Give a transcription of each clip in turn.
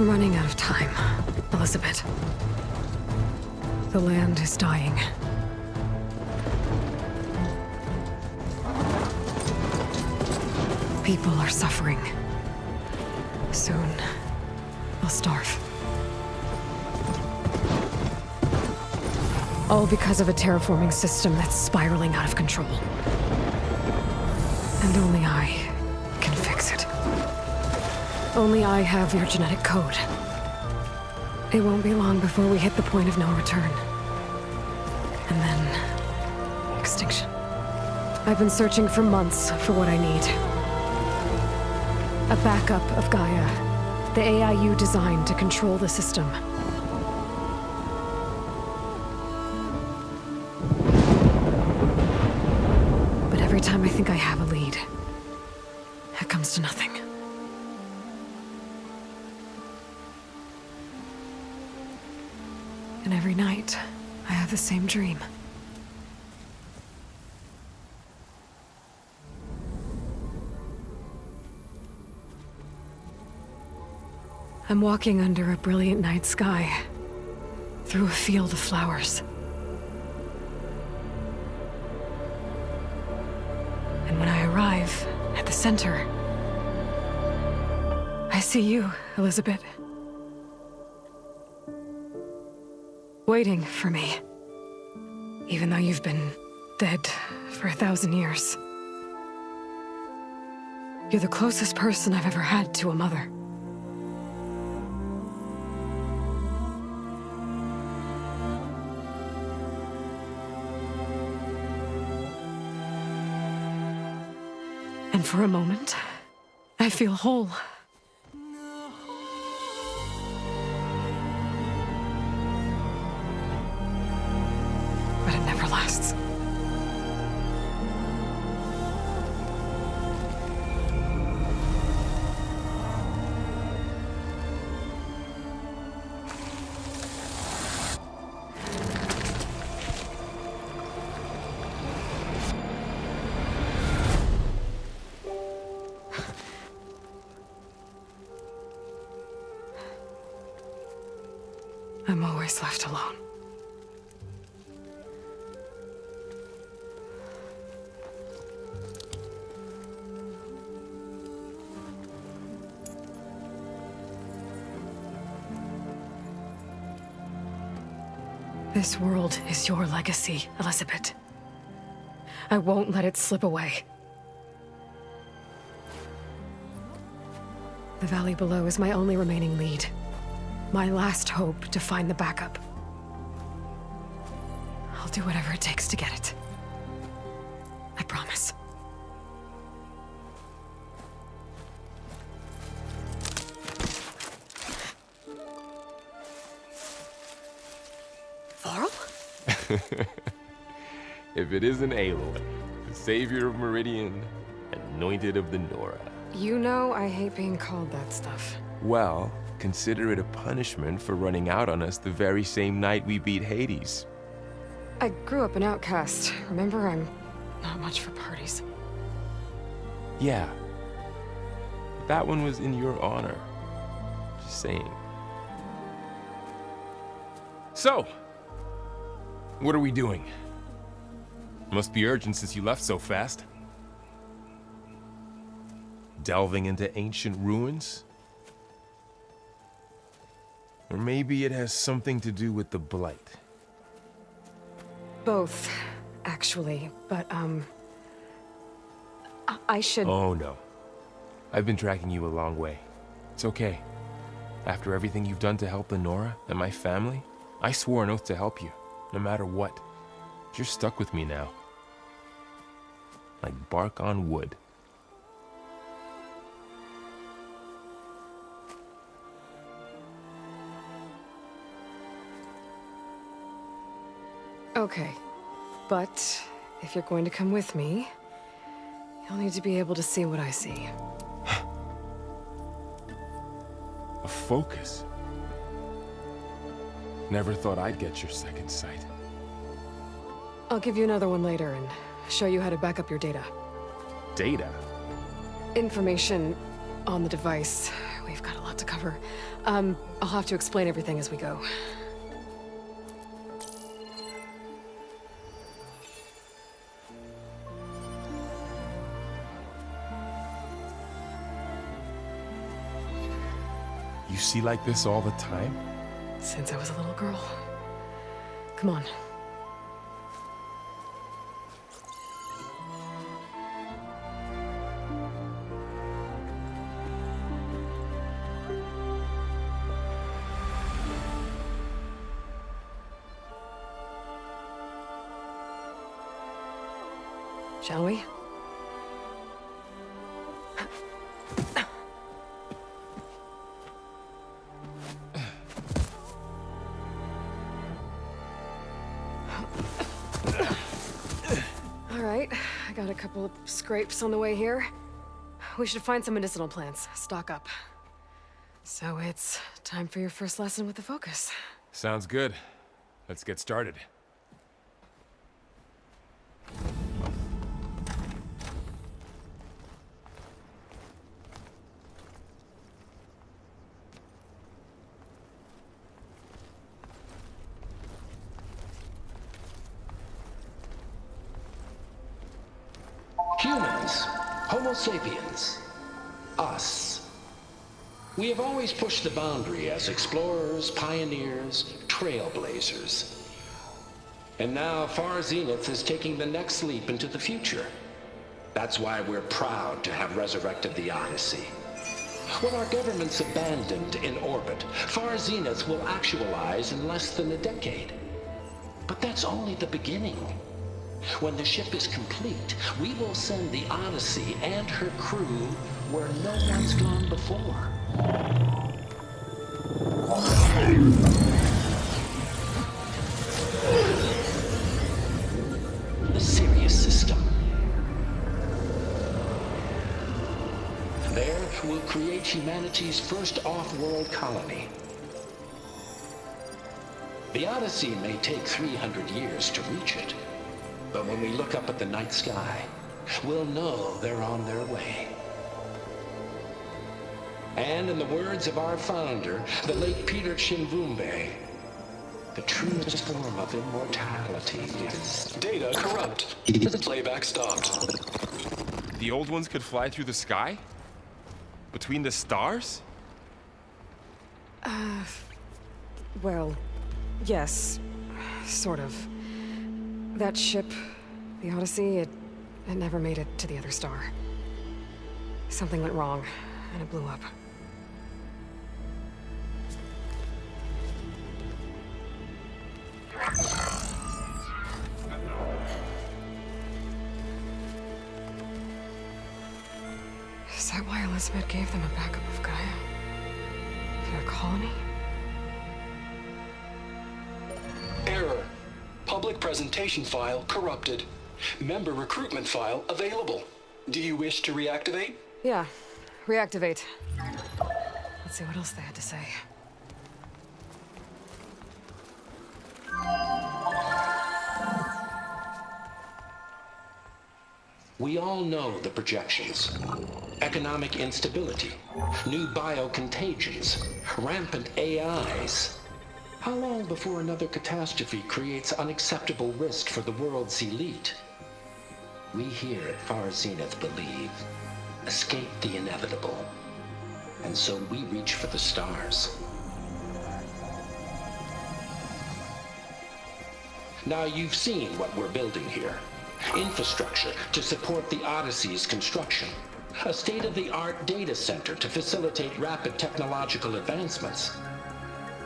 I'm running out of time, Elizabeth. The land is dying. People are suffering. Soon, they'll starve. All because of a terraforming system that's spiraling out of control. And only I can fix it. Only I have your genetic code. It won't be long before we hit the point of no return. And then... extinction. I've been searching for months for what I need. A backup of Gaia. The AI you designed to control the system. But every time I think I have a lead, it comes to nothing. And every night, I have the same dream. I'm walking under a brilliant night sky, through a field of flowers. And when I arrive at the center, I see you, Elizabeth. Waiting for me. Even though you've been dead for 1,000 years. You're the closest person I've ever had to a mother. And for a moment, I feel whole. But it never lasts. I'm always left alone. This world is your legacy, Elizabeth. I won't let it slip away. The valley below is my only remaining lead. My last hope to find the backup. I'll do whatever it takes to get it. I promise. Varl? If it isn't Aloy, the savior of Meridian, anointed of the Nora. You know I hate being called that stuff. Well, consider it a punishment for running out on us the very same night we beat Hades. I grew up an outcast. Remember, I'm not much for parties. Yeah. That one was in your honor. Just saying. So, what are we doing? Must be urgent since you left so fast. Delving into ancient ruins? Or maybe it has something to do with the Blight. Both, actually, but, I should... Oh, no. I've been tracking you a long way. It's okay. After everything you've done to help the Nora and my family, I swore an oath to help you, no matter what. You're stuck with me now. Like bark on wood. Okay, but if you're going to come with me, you'll need to be able to see what I see. A focus? Never thought I'd get your second sight. I'll give you another one later and show you how to back up your data. Data? Information on the device we've got a lot to cover. I'll have to explain everything as we go. You see like this all the time? Since I was a little girl. Come on. Shall we? All right, I got a couple of scrapes on the way here. We should find some medicinal plants, stock up. So it's time for your first lesson with the Focus. Sounds good. Let's get started. Humans, Homo sapiens, us. We have always pushed the boundary as explorers, pioneers, trailblazers. And now Far Zenith is taking the next leap into the future. That's why we're proud to have resurrected the Odyssey. When our government's abandoned in orbit, Far Zenith will actualize in less than a decade. But that's only the beginning. When the ship is complete, we will send the Odyssey and her crew where no one's gone before. The Sirius system. There, we'll create humanity's first off-world colony. The Odyssey may take 300 years to reach it. But when we look up at the night sky, we'll know they're on their way. And in the words of our founder, the late Peter Chimvumbe, the truest form of immortality is... Data corrupt. Playback stopped. The old ones could fly through the sky? Between the stars? Well, yes, sort of. That ship, the Odyssey, it never made it to the other star. Something went wrong, and it blew up. Is that why Elizabeth gave them a backup of Gaia? For their colony? Error. Public presentation file corrupted. Member recruitment file available. Do you wish to reactivate? Yeah, reactivate. Let's see what else they had to say. We all know the projections. Economic instability, new biocontagions, rampant AIs. How long before another catastrophe creates unacceptable risk for the world's elite? We here at Far Zenith believe, escape the inevitable. And so we reach for the stars. Now you've seen what we're building here. Infrastructure to support the Odyssey's construction. A state-of-the-art data center to facilitate rapid technological advancements.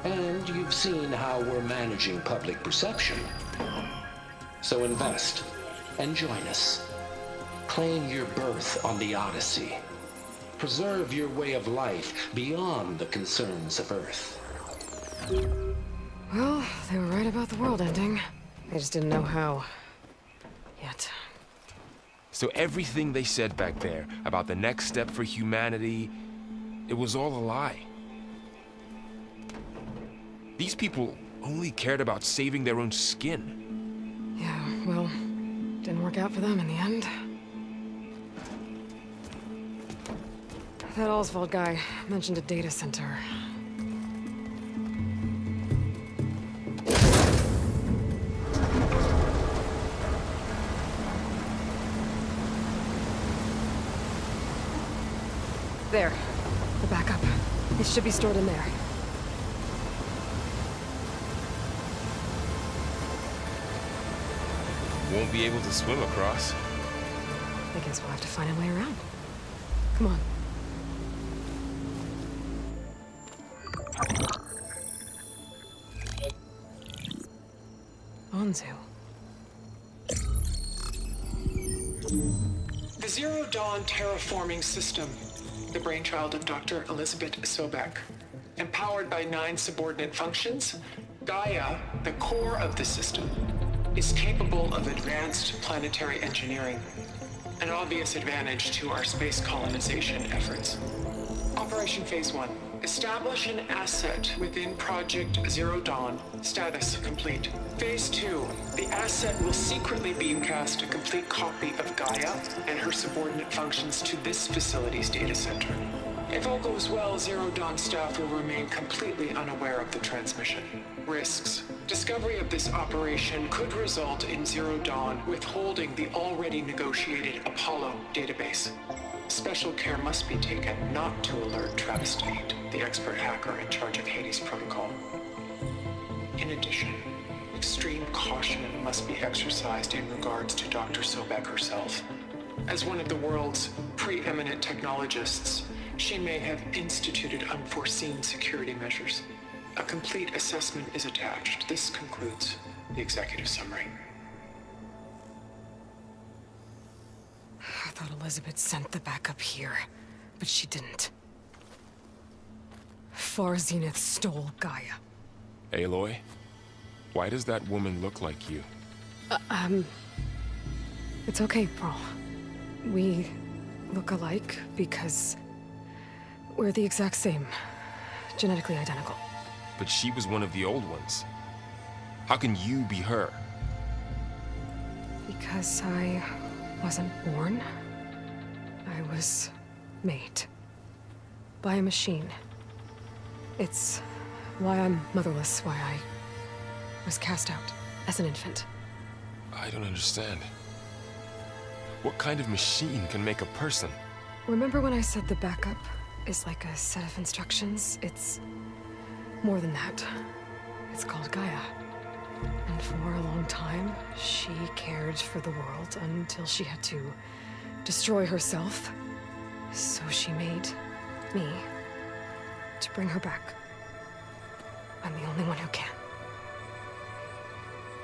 And you've seen how we're managing public perception. So invest and join us. Claim your berth on the Odyssey. Preserve your way of life beyond the concerns of Earth. Well, they were right about the world ending. They just didn't know how. Yet. So everything they said back there about the next step for humanity, it was all a lie. These people only cared about saving their own skin. Yeah, well, didn't work out for them in the end. That Oswald guy mentioned a data center. There. The backup. It should be stored in there. Won't be able to swim across. I guess we'll have to find a way around. Come on. Onzu. The Zero Dawn terraforming system, the brainchild of Dr. Elizabeth Sobek. Empowered by 9 subordinate functions, Gaia, the core of the system, is capable of advanced planetary engineering, an obvious advantage to our space colonization efforts. Operation Phase 1. Establish an asset within Project Zero Dawn. Status complete. Phase 2. The asset will secretly beamcast a complete copy of Gaia and her subordinate functions to this facility's data center. If all goes well, Zero Dawn staff will remain completely unaware of the transmission. Risks. Discovery of this operation could result in Zero Dawn withholding the already negotiated Apollo database. Special care must be taken not to alert Travis Tate, the expert hacker in charge of Hades Protocol. In addition, extreme caution must be exercised in regards to Dr. Sobek herself. As one of the world's preeminent technologists, she may have instituted unforeseen security measures. A complete assessment is attached. This concludes the executive summary. I thought Elizabeth sent the backup here, but she didn't. Far Zenith stole Gaia. Aloy, why does that woman look like you? It's okay, Pearl. We look alike because we're the exact same. Genetically identical. But she was one of the old ones. How can you be her? Because I wasn't born. I was made. By a machine. It's why I'm motherless, why I was cast out as an infant. I don't understand. What kind of machine can make a person? Remember when I said the backup is like a set of instructions? It's more than that. It's called Gaia. And for a long time, she cared for the world until she had to destroy herself. So she made me to bring her back. I'm the only one who can.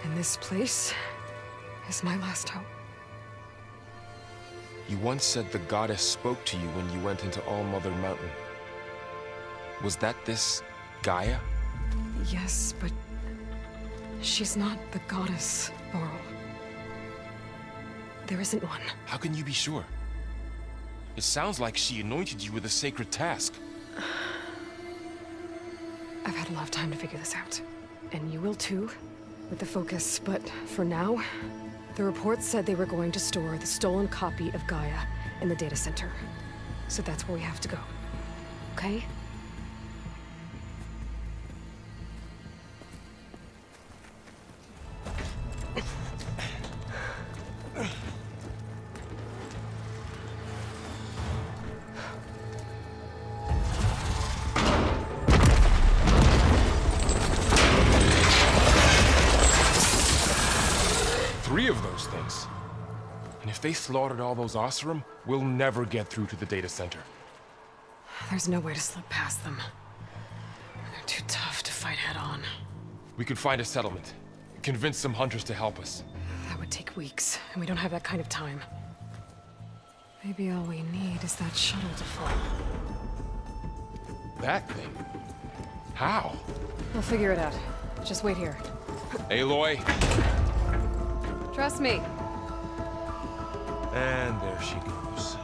And this place is my last hope. You once said the goddess spoke to you when you went into All-Mother Mountain. Was that this Gaia? Yes, but she's not the goddess, Laurel. There isn't one. How can you be sure? It sounds like she anointed you with a sacred task. I've had a lot of time to figure this out. And you will too, with the focus. But for now, the report said they were going to store the stolen copy of Gaia in the data center. So that's where we have to go. Okay? Three of those things. And if they slaughtered all those Oseram, we'll never get through to the data center. There's no way to slip past them. They're too tough to fight head-on. We could find a settlement. Convince some hunters to help us. That would take weeks, and we don't have that kind of time. Maybe all we need is that shuttle to fall. That thing? How? We'll figure it out. Just wait here. Aloy! Trust me. And there she goes.